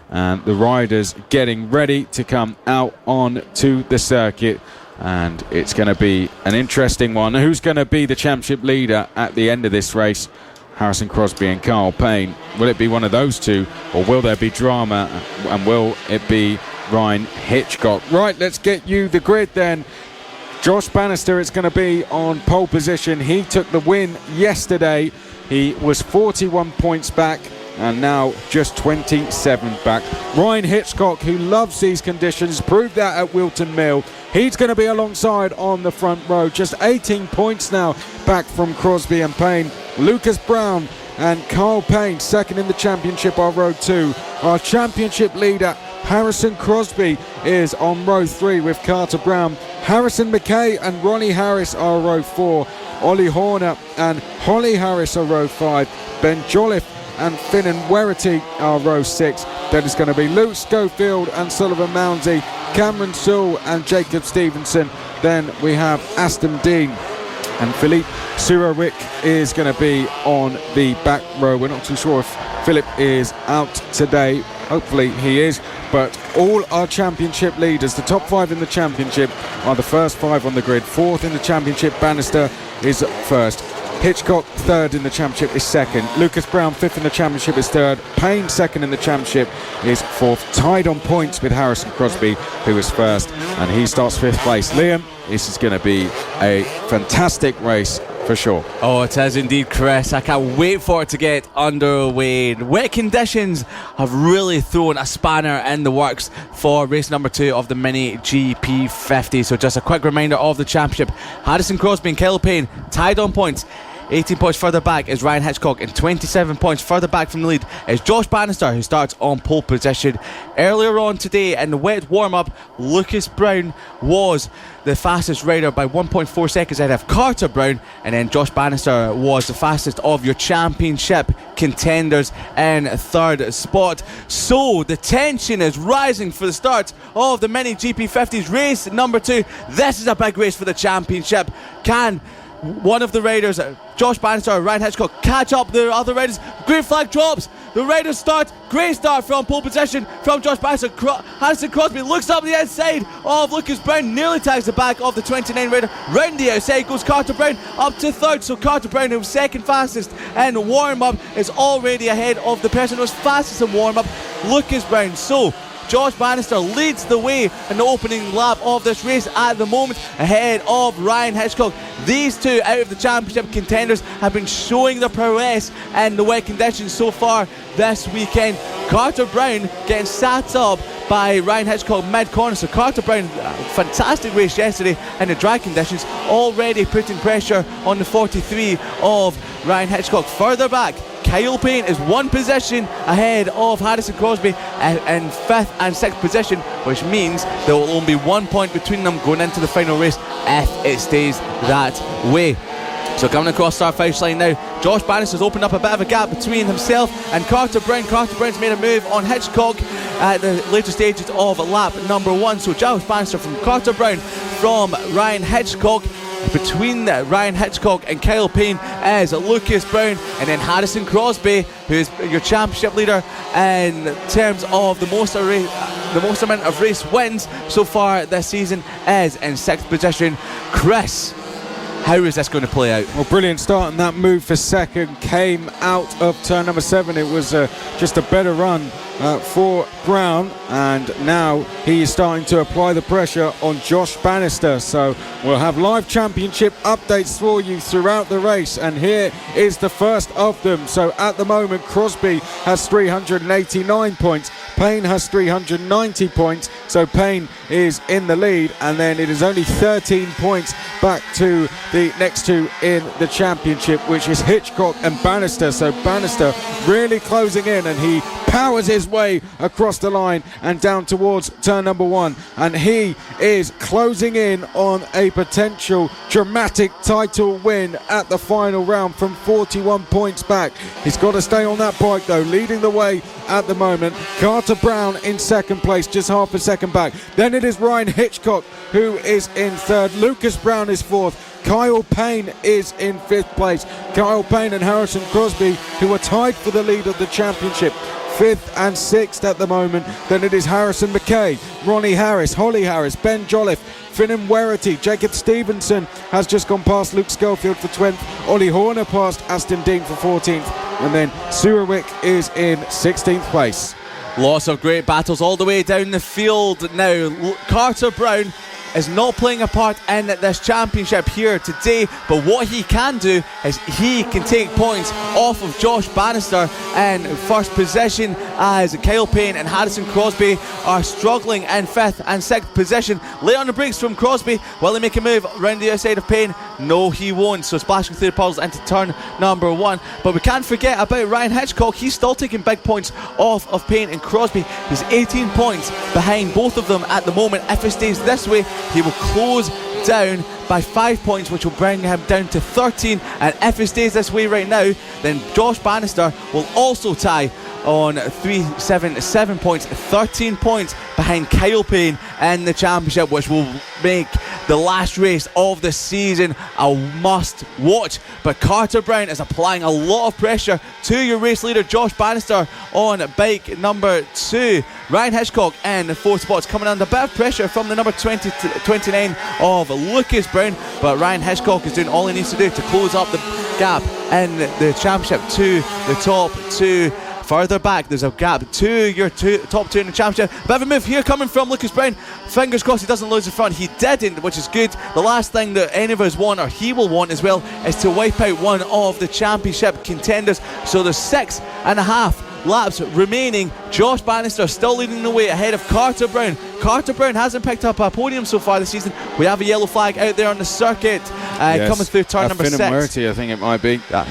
and the riders getting ready to come out on to the circuit. And it's going to be an interesting one. Who's going to be the championship leader at the end of this race? Harrison Crosby and Carl Payne. Will it be one of those two, or will there be drama, and will it be Ryan Hitchcock? Right, let's get you the grid then. Josh Bannister is going to be on pole position. He took the win yesterday. He was 41 points back and now just 27 back. Ryan Hitchcock, who loves these conditions, proved that at Wilton Mill. He's going to be alongside on the front row. Just 18 points now back from Crosby and Payne. Lucas Brown and Carl Payne second in the championship on row 2. Our championship leader Harrison Crosby is on row 3 with Carter Brown. Harrison McKay and Ronnie Harris are row 4. Ollie Horner and Holly Harris are row 5. Ben Jolliffe and Finan Werity are row 6. Then it's going to be Luke Schofield and Sullivan Mounsey, Cameron Sewell and Jacob Stevenson. Then we have Aston Dean and Philippe Surowick is going to be on the back row. We're not too sure if Philip is out today. Hopefully he is. But all our championship leaders, the top 5 in the championship, are the first 5 on the grid. 4th in the championship, Bannister is first. Hitchcock 3rd in the championship is 2nd. Lucas Brown 5th in the championship is 3rd. Payne 2nd in the championship is 4th. Tied on points with Harrison Crosby, who is 1st, and he starts 5th place. Liam, this is going to be a fantastic race for sure. Oh, it is indeed, Chris. I can't wait for it to get underway. Wet conditions have really thrown a spanner in the works for race number 2 of the Mini GP50. So just a quick reminder of the championship. Harrison Crosby and Kyle Payne tied on points. 18 points further back is Ryan Hitchcock, and 27 points further back from the lead is Josh Bannister, who starts on pole position. Earlier on today in the wet warm-up, Lucas Brown was the fastest rider by 1.4 seconds ahead of Carter Brown, and then Josh Bannister was the fastest of your championship contenders in 3rd spot. So the tension is rising for the start of the Mini GP50's race number 2. This is a big race for the championship. Can one of the riders, Josh Bannister or Ryan Hitchcock, catch up the other riders? Green flag drops. The riders start. Great start from pole position from Josh Bannister. Harrison Crosby looks up the inside of Lucas Brown, nearly tags the back of the 29 rider. Round the outside goes Carter Brown up to 3rd. So Carter Brown, who was 2nd fastest in warm-up, is already ahead of the person who was fastest in warm-up, Lucas Brown. So Josh Bannister leads the way in the opening lap of this race at the moment, ahead of Ryan Hitchcock. These two out of the championship contenders have been showing their prowess in the wet conditions so far this weekend. Carter Brown getting sat up by Ryan Hitchcock mid-corner. So Carter Brown, fantastic race yesterday in the dry conditions, already putting pressure on the 43 of Ryan Hitchcock. Further back, Kyle Payne is 1 position ahead of Harrison Crosby in 5th and 6th position, which means there will only be 1 point between them going into the final race if it stays that way. So coming across start finish line now, Josh Bannister's opened up a bit of a gap between himself and Carter Brown. Carter Brown's made a move on Hitchcock at the later stages of lap number 1. So Josh Bannister from Carter Brown from Ryan Hitchcock. Between Ryan Hitchcock and Kyle Payne is Lucas Brown, and then Harrison Crosby, who is your championship leader in terms of the most amount of race wins so far this season, is in 6th position. Chris, how is this going to play out? Well, brilliant start, and that move for 2nd came out of turn number 7. It was just a better run for Brown, and now he is starting to apply the pressure on Josh Bannister. So we'll have live championship updates for you throughout the race, and here is the first of them. So at the moment, Crosby has 389 points, Payne has 390 points, so Payne is in the lead, and then it is only 13 points back to the next two in the championship, which is Hitchcock and Bannister. So Bannister really closing in, and he powers his way across the line and down towards turn number 1, and he is closing in on a potential dramatic title win at the final round from 41 points back. He's got to stay on that bike though, leading the way at the moment. Carter Brown in 2nd place, just half a second back. Then it is Ryan Hitchcock who is in 3rd. Lucas Brown is 4th. Kyle Payne is in 5th place. Kyle Payne and Harrison Crosby, who are tied for the lead of the championship. 5th and 6th at the moment. Then it is Harrison McKay, Ronnie Harris, Holly Harris, Ben Jolliffe, Finan Werity, Jacob Stevenson has just gone past Luke Schofield for 20th, Ollie Horner past Aston Dean for 14th, and then Surowick is in 16th place. Lots of great battles all the way down the field now. Carter Brown is not playing a part in this championship here today, but what he can do is he can take points off of Josh Bannister in first position, as Kyle Payne and Harrison Crosby are struggling in 5th and 6th position. Lay on the brakes from Crosby. Will he make a move around the outside of Payne? No, he won't. So splashing through the puddles into turn number 1. But we can't forget about Ryan Hitchcock. He's still taking big points off of Payne and Crosby. He's 18 points behind both of them at the moment. If it stays this way, he will close down by 5 points, which will bring him down to 13. And if it stays this way right now, then Josh Bannister will also tie on 377 points, 13 points behind Kyle Payne in the championship, which will make the last race of the season a must watch. But Carter Brown is applying a lot of pressure to your race leader Josh Bannister on bike number 2. Ryan Hitchcock in the 4th spot is coming under a bit of pressure from the number 20 to 29 of Lucas Brown, but Ryan Hitchcock is doing all he needs to do to close up the gap in the championship to the top 2. Further back, there's a gap to your top 2 in the championship. A bit of a move here coming from Lucas Brown. Fingers crossed he doesn't lose the front. He didn't, which is good. The last thing that any of us want, or he will want as well, is to wipe out one of the championship contenders. So there's 6.5 laps remaining. Josh Bannister still leading the way ahead of Carter Brown. Carter Brown hasn't picked up a podium so far this season. We have a yellow flag out there on the circuit, coming through turn number 6. Finan Werity, I think it might be. Yeah.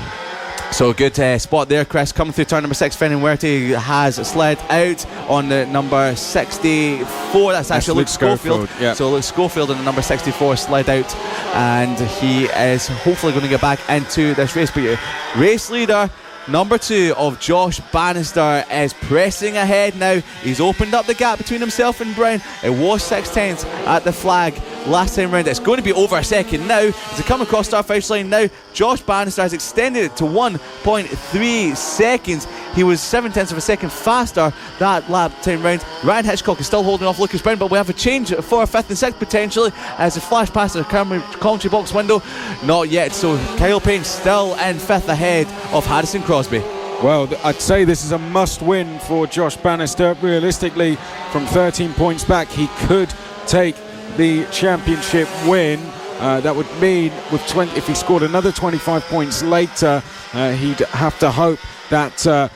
So good spot there, Chris. Coming through turn number 6, Finan Werity has slid out on the number 64. That's actually Luke Schofield. Yeah. So Luke Schofield in the number 64 slid out, and he is hopefully going to get back into this race. But your race leader number 2 of Josh Bannister is pressing ahead now. He's opened up the gap between himself and Brown. It was 6/10 at the flag last time round. It's going to be over a second now as they come across start finish line now. Josh Bannister has extended it to 1.3 seconds. He was 7/10 of a second faster that lap time round. Ryan Hitchcock is still holding off Lucas Brown, but we have a change for 5th and 6th potentially as a flash past the commentary box window. Not yet, so Kyle Payne still in 5th ahead of Harrison Crosby. Well, I'd say this is a must-win for Josh Bannister. Realistically, from 13 points back, he could take the championship win. That would mean with if he scored another 25 points later, he'd have to hope that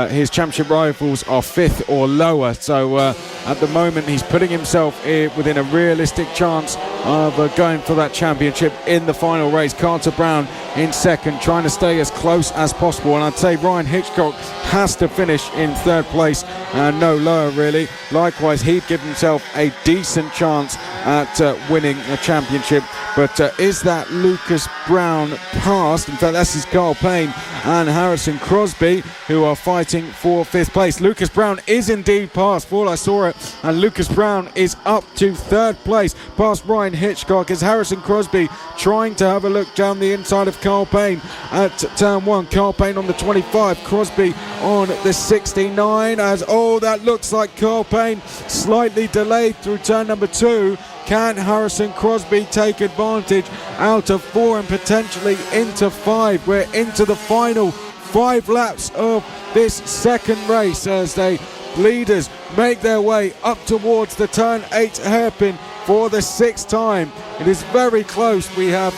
his championship rivals are 5th or lower. So at the moment he's putting himself within a realistic chance of going for that championship in the final race. Carter Brown in 2nd, trying to stay as close as possible, and I'd say Ryan Hitchcock has to finish in 3rd place and no lower really. Likewise, he'd give himself a decent chance at winning the championship. But is that Lucas Brown past? In fact, that's his Kyle Payne and Harrison Crosby who are fighting for 5th place. Lucas Brown is indeed past, for all I saw it, and Lucas Brown is up to 3rd place past Ryan Hitchcock as Harrison Crosby trying to have a look down the inside of Kyle Payne at turn 1. Kyle Payne on the 25, Crosby on the 69, as that looks like Kyle Payne slightly delayed through turn number 2. Can Harrison Crosby take advantage out of 4 and potentially into 5? We're into the final 5 laps of this second race as the leaders make their way up towards the turn 8 hairpin for the 6th time. It is very close. We have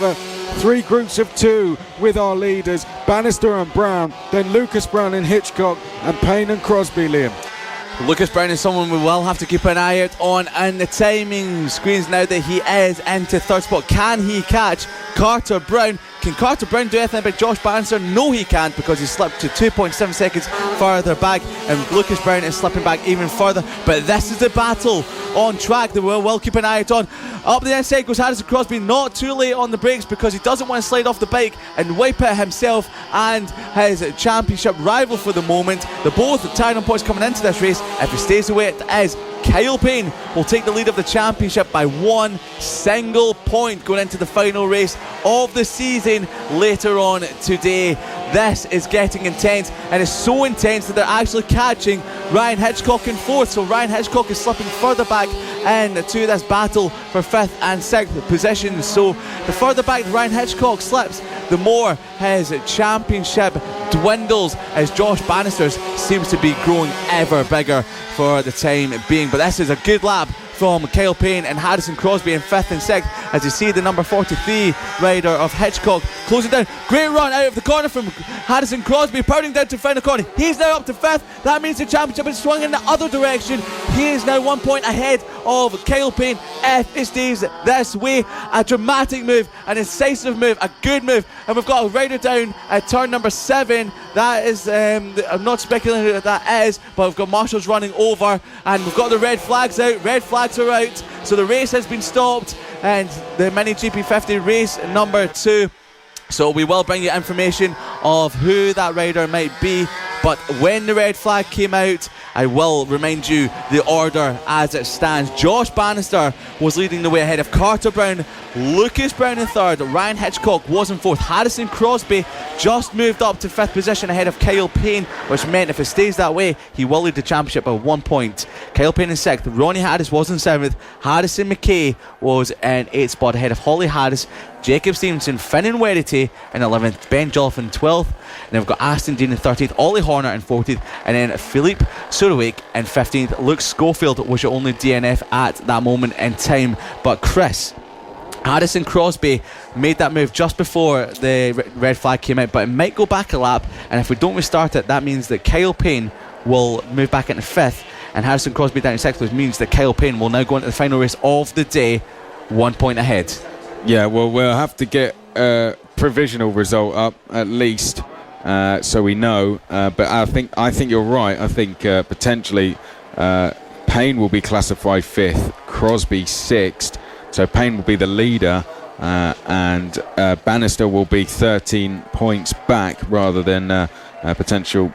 3 groups of 2 with our leaders, Bannister and Brown, then Lucas Brown and Hitchcock, and Payne and Crosby, Liam. Lucas Brown is someone we will have to keep an eye out on, and the timing screens now that he is into 3rd spot. Can he catch Carter Brown? Can Carter Brown do anything about Josh Bannister? No, he can't, because he slipped to 2.7 seconds further back, and Lucas Brown is slipping back even further. But this is the battle on track that we'll keep an eye out on. Up the inside goes Harrison Crosby, not too late on the brakes because he doesn't want to slide off the bike and wipe out himself and his championship rival for the moment. They're both tied on points coming into this race. If he stays the way it is, Kyle Payne will take the lead of the championship by 1 single point going into the final race of the season. Payne later on today. This is getting intense, and it's so intense that they're actually catching Ryan Hitchcock in 4th. So Ryan Hitchcock is slipping further back into this battle for 5th and 6th position. So the further back Ryan Hitchcock slips, the more his championship dwindles, as Josh Bannister's seems to be growing ever bigger for the time being. But this is a good lap from Kyle Payne and Harrison Crosby in 5th and 6th, as you see the number 43 rider of Hitchcock closing down. Great run out of the corner from Harrison Crosby, powering down to final corner. He's now up to 5th. That means the championship is swung in the other direction. He is now 1 point ahead of Kyle Payne if it stays this way. A dramatic move, an incisive move, a good move, and we've got a rider down at turn number 7. That is, I'm not speculating who that is, but we've got marshals running over, and we've got the red flags out. Red flags are out, so the race has been stopped, and the Mini GP50 race number 2. So we will bring you information of who that rider might be, but when the red flag came out, I will remind you the order as it stands. Josh Bannister was leading the way ahead of Carter Brown, Lucas Brown in 3rd, Ryan Hitchcock was in 4th, Harrison Crosby just moved up to 5th position ahead of Kyle Payne, which meant if it stays that way, he will lead the championship by 1 point. Kyle Payne in 6th, Ronnie Harris was in 7th, Harrison McKay was in 8th spot ahead of Holly Harris, Jacob Stevenson, Finn and Werity in 11th, Ben Jolliffe in 12th, and then we've got Aston Dean in 13th, Ollie Horner in 14th, and then Philippe Surowake in 15th. Luke Schofield was your only DNF at that moment in time, but Chris, Harrison Crosby made that move just before the red flag came out, but it might go back a lap, and if we don't restart it, that means that Kyle Payne will move back into 5th, and Harrison Crosby down in 6th, which means that Kyle Payne will now go into the final race of the day 1 point ahead. Yeah, well, we'll have to get a provisional result up at least, so we know. But I think you're right. I think potentially Payne will be classified 5th, Crosby 6th. So Payne will be the leader, and Bannister will be 13 points back rather than a potential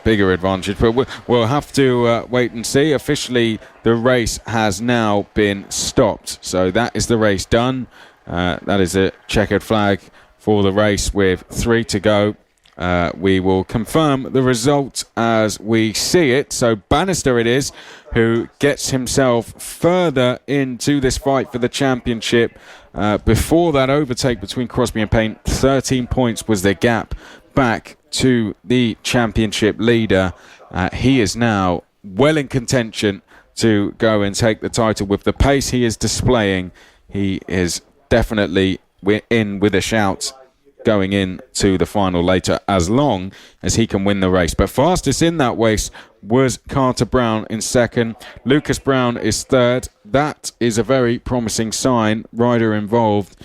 bigger advantage. But we'll have to wait and see. Officially, the race has now been stopped. So that is the race done. That is a checkered flag for the race with 3 to go. We will confirm the result as we see it. So Bannister it is who gets himself further into this fight for the championship. Before that overtake between Crosby and Payne, 13 points was the gap back to the championship leader. He is now well in contention to go and take the title. With the pace he is displaying, he is definitely in with a shout going into the final later, as long as he can win the race. But fastest in that race was Carter Brown in 2nd. Lucas Brown is 3rd. That is a very promising sign. Rider involved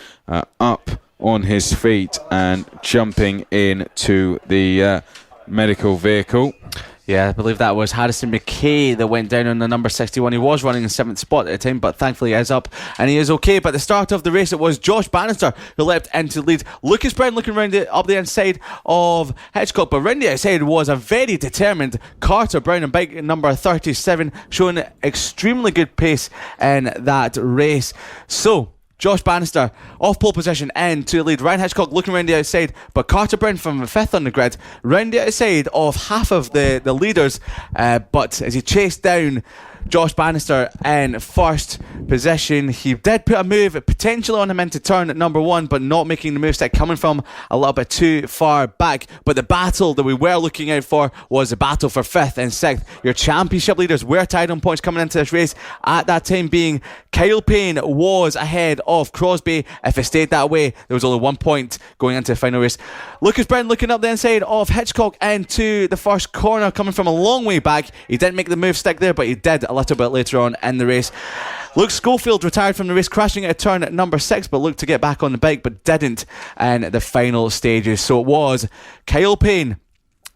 up on his feet and jumping into the medical vehicle. Yeah, I believe that was Harrison McKay that went down on the number 61. He was running in 7th spot at the time, but thankfully he is up and he is okay. But at the start of the race, it was Josh Bannister who leapt into the lead. Lucas Brown looking around up the inside of Hitchcock, but round the outside was a very determined Carter Brown in bike number 37, showing extremely good pace in that race. So Josh Bannister off pole position and to the lead. Ryan Hitchcock looking around the outside, but Carter Brown from 5th on the grid, round the outside of half of the leaders, but as he chased down Josh Bannister in 1st position, he did put a move potentially on him into turn number 1, but not making the move stick, coming from a little bit too far back. But the battle that we were looking out for was the battle for 5th and 6th. Your championship leaders were tied on points coming into this race. At that time being, Kyle Payne was ahead of Crosby. If it stayed that way, there was only 1 point going into the final race. Lucas Brown looking up the inside of Hitchcock into the first corner, coming from a long way back. He didn't make the move stick there, but he did a little bit later on in the race. Luke Schofield retired from the race, crashing at turn number 6, but looked to get back on the bike, but didn't in the final stages. So it was Kyle Payne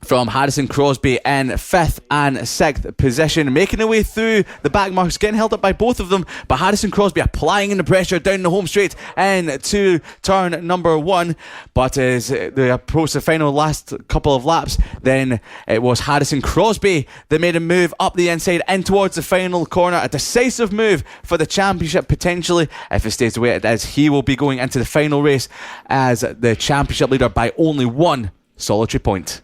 from Harrison Crosby in 5th and 6th position, making their way through the back marks, getting held up by both of them, but Harrison Crosby applying the pressure down the home straight into turn number 1. But as they approached the final last couple of laps, then it was Harrison Crosby that made a move up the inside in towards the final corner, a decisive move for the championship potentially. If it stays the way it is, he will be going into the final race as the championship leader by only one solitary point.